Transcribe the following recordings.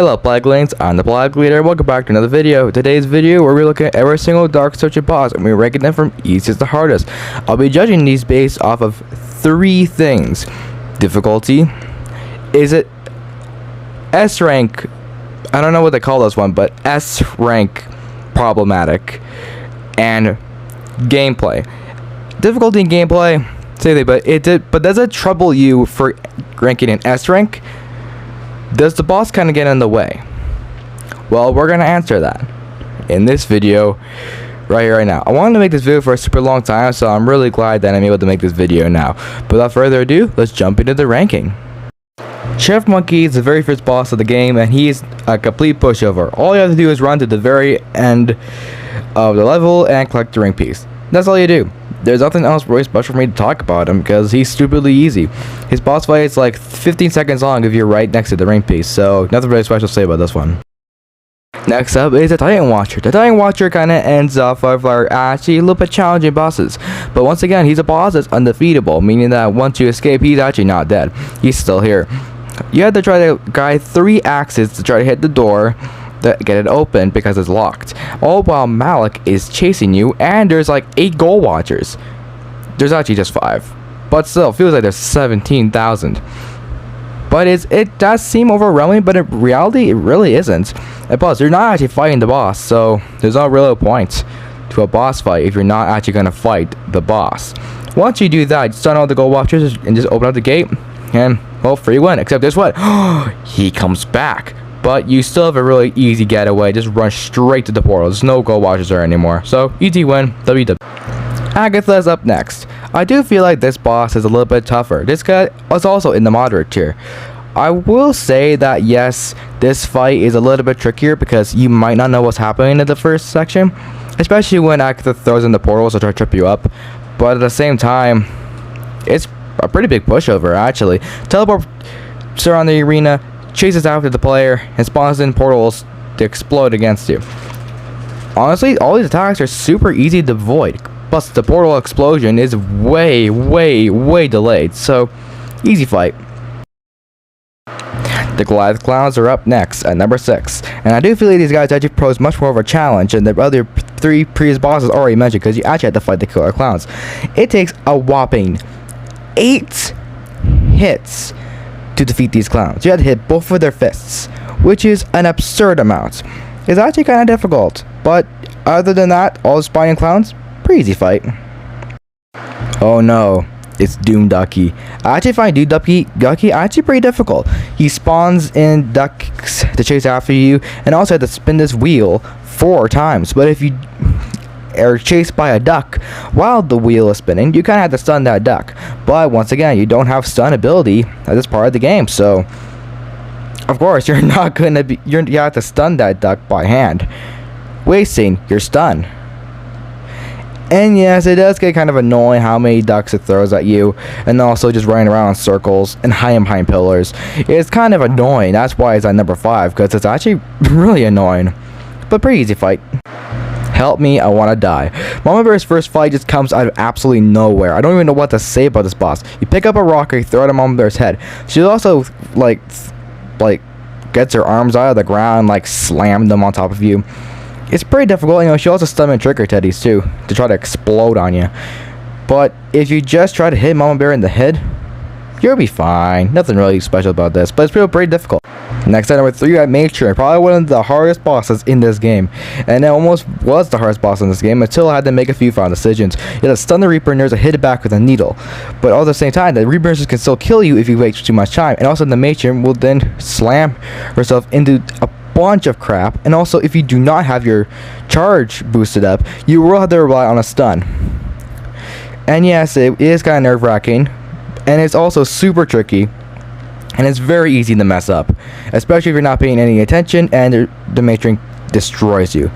Hello Plaglings, I'm the Plag Leader. Welcome back to another video. Today's video where we look at every single Dark Searcher boss and we're ranking them from easiest to hardest. I'll be judging these based off of three things. Difficulty. Is it S rank? I don't know what they call this one, but S rank problematic. And gameplay. Difficulty and gameplay, say they, but does it trouble you for ranking an S rank? Does the boss kind of get in the way? Well, we're going to answer that in this video right here, right now. I wanted to make this video for a super long time, so I'm really glad that I'm able to make this video now. But without further ado, let's jump into the ranking. Chef Monkey is the very first boss of the game, and he's a complete pushover. All you have to do is run to the very end of the level and collect the ring piece. That's all you do. There's nothing else really special for me to talk about him because he's stupidly easy. His boss fight is like 15 seconds long if you're right next to the ring piece, so nothing really special to say about this one. Next up is the Titan Watcher. The Titan Watcher kind of ends off of our actually a little bit challenging bosses. But once again, he's a boss that's undefeatable, meaning that once you escape, he's actually not dead. He's still here. You have to try to guide 3 axes to try to hit the door to get it open because it's locked. All while Malik is chasing you, and there's like 8 goal watchers. There's actually just 5, but still feels like there's 17,000. But it does seem overwhelming, but in reality it really isn't. And plus, you're not actually fighting the boss, so there's no real point to a boss fight if you're not actually gonna fight the boss. Once you do that, you stun all the goal watchers and just open up the gate, and well, free win. Except this what? He comes back. But you still have a really easy getaway. Just run straight to the portal. There's no gold watchers there anymore. So, easy win. WW. Agatha's up next. I do feel like this boss is a little bit tougher. This guy is also in the moderate tier. I will say that yes, this fight is a little bit trickier because you might not know what's happening in the first section. Especially when Agatha throws in the portals to try to trip you up. But at the same time, it's a pretty big pushover actually. Teleport around the arena, chases after the player, and spawns in portals to explode against you. Honestly, all these attacks are super easy to avoid. Plus, the portal explosion is way delayed, so easy fight. The Goliath Clowns are up next at number 6, and I do feel like these guys actually pose much more of a challenge than the other 3 previous bosses already mentioned, because you actually have to fight the killer clowns. It takes a whopping 8 hits to defeat these clowns. You have to hit both of their fists, which is an absurd amount. It's actually kind of difficult, but other than that, all the spawning clowns, pretty easy fight. Oh no, it's Ducky. I actually find Ducky actually pretty difficult. He spawns in ducks to chase after you, and also have to spin this wheel 4 times. But if you are chased by a duck while the wheel is spinning, you kind of have to stun that duck. But once again, you don't have stun ability at this part of the game, so of course you're not gonna be. You have to stun that duck by hand, wasting your stun. And yes, it does get kind of annoying how many ducks it throws at you, and also just running around in circles and hiding behind pillars. It's kind of annoying. That's why it's at number 5, because it's actually really annoying, but pretty easy fight. Help me, I want to die. Mama Bear's first fight just comes out of absolutely nowhere. I don't even know what to say about this boss. You pick up a rock, you throw it at Mama Bear's head. She also like gets her arms out of the ground, like slam them on top of you. It's pretty difficult. You know, she also stun and trigger teddies too to try to explode on you. But if you just try to hit Mama Bear in the head, you'll be fine. Nothing really special about this, but it's pretty difficult. Next at number 3, I Matron, probably one of the hardest bosses in this game, and it almost was the hardest boss in this game until I had to make a few final decisions. You had to stun the Reaper Nurse and hit it back with a needle, but all at the same time, the Reaper Nurse can still kill you if you wait too much time, and also the Matron will then slam herself into a bunch of crap, and also if you do not have your charge boosted up, you will have to rely on a stun. And yes, it is kind of nerve-wracking, and it's also super tricky. And it's very easy to mess up, especially if you're not paying any attention and the Matron destroys you.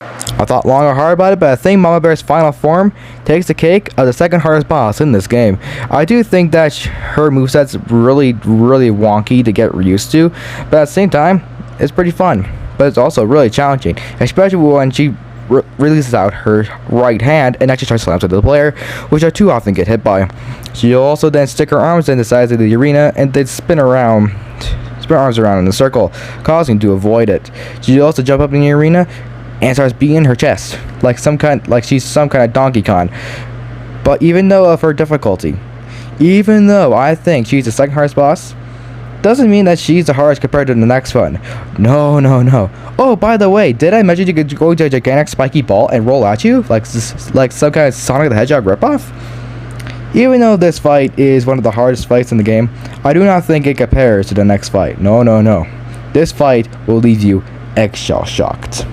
I thought long or hard about it, but I think Mama Bear's final form takes the cake of the second hardest boss in this game. I do think that her moveset's really wonky to get used to, but at the same time, it's pretty fun. But it's also really challenging, especially when she releases out her right hand and actually tries to slam into the player, which I too often get hit by. She'll also then stick her arms in the sides of the arena and then spin around spin arms around in a circle, causing to avoid it. She also jump up in the arena and starts beating her chest like she's some kind of Donkey Kong. But even though of her difficulty, even though I think she's the second hardest boss, doesn't mean that she's the hardest compared to the next one. No. Oh, by the way, did I mention you could go to a gigantic spiky ball and roll at you like some kind of Sonic the Hedgehog ripoff? Even though this fight is one of the hardest fights in the game, I do not think it compares to the next fight. No. This fight will leave you eggshell shocked.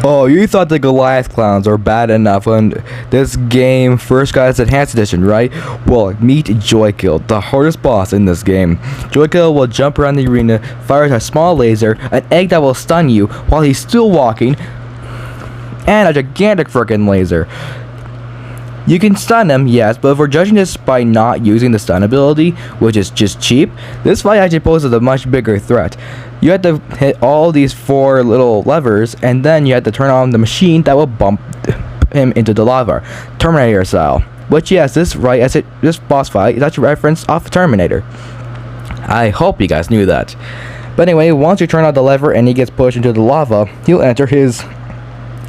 Oh, you thought the Goliath Clowns were bad enough when this game first got its Enhanced Edition, right? Well, meet Joykill, the hardest boss in this game. Joykill will jump around the arena, fires a small laser, an egg that will stun you while he's still walking, and a gigantic frickin' laser. You can stun him, yes, but if we're judging this by not using the stun ability, which is just cheap, this fight actually poses a much bigger threat. You have to hit all these 4 little levers, and then you have to turn on the machine that will bump him into the lava, Terminator style. Which, yes, this boss fight is actually referenced off of Terminator. I hope you guys knew that. But anyway, once you turn on the lever and he gets pushed into the lava, he'll enter his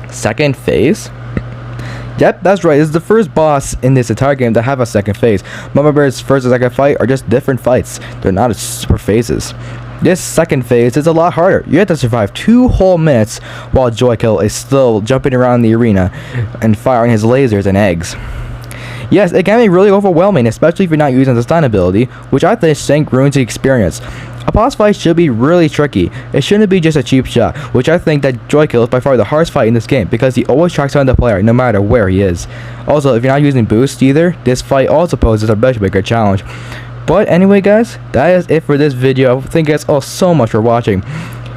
second phase. Yep, that's right. This is the first boss in this entire game to have a second phase. Mama Bear's first and second fight are just different fights. They're not super phases. This second phase is a lot harder. You have to survive 2 whole minutes while Joykill is still jumping around the arena and firing his lasers and eggs. Yes, it can be really overwhelming, especially if you're not using the stun ability, which I think ruins the experience. A boss fight should be really tricky. It shouldn't be just a cheap shot, which I think that Joykill is by far the hardest fight in this game because he always tracks down the player no matter where he is. Also, if you're not using boost either, this fight also poses a much bigger challenge. But anyway guys, that is it for this video. Thank you guys all so much for watching.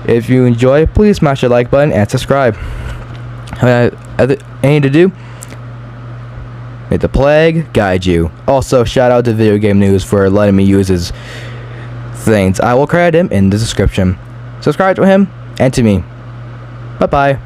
If you enjoy, please smash the like button and subscribe. Anything to do? May the plague guide you. Also, shout out to Video Game News for letting me use his things. I will credit him in the description. Subscribe to him and to me. Bye bye.